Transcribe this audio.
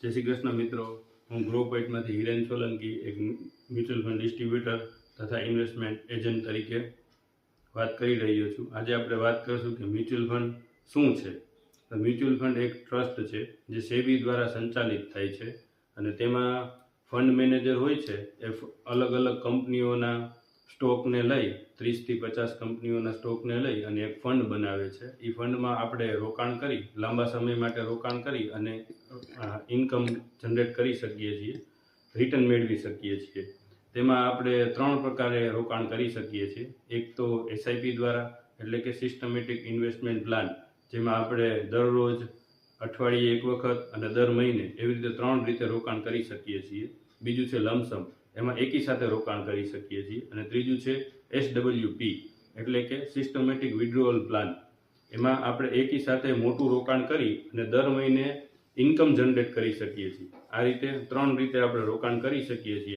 जय श्री कृष्ण मित्रों, हूँ ग्रो पॉइंटमांथी हिरेन सोलंकी एक म्यूच्युअल फंड डिस्ट्रीब्यूटर तथा इन्वेस्टमेंट एजન્ટ तरीके बात करी रह्यो छूँ। आज आपणे बात करशुं कि म्यूच्युअल फंड शुं छे। तो म्यूच्युअल फंड एक ट्रस्ट है जे सेबी द्वारा संचालित थाय छे अने तेमां फंड मैनेजर होय छे ए अलग अलग कंपनीओना स्टॉक ने लई 30 થી 50 कंपनीओना स्टॉक ने लई अने एक फंड बनावे छे। ई फंड में आपणे रोकाण करी लांबा समय माटे रोकाण करी अने इनकम जनरेट करी सकीए छीए, रिटर्न मेळवी सकीए छीए। तेमां आपणे 3 प्रकारे रोकाण करी सकीए छीए। एक तो एसआईपी द्वारा एटले के सिस्टमेटिक इन्वेस्टमेंट प्लान, जेमां आपणे दररोज अठवाडिये एक वखत अने दर महीने एवी रीते 3 रीते रोकाण करी सकीए छीए। बीजुं छे लमसम, एमां एकी साथे रोकाण करी सकीए छीए। अने त्रीजुं छे एसडब्ल्यूपी एटले के सिस्टमेटिक विड्रोअल प्लान, एमां आपणे एकी साथे मोटुं रोकाण करी अने दर महीने इनकम जनरेट करी सकीए छीए। आ रीते 3 रीते आपणे रोकाण करी सकीए छीए।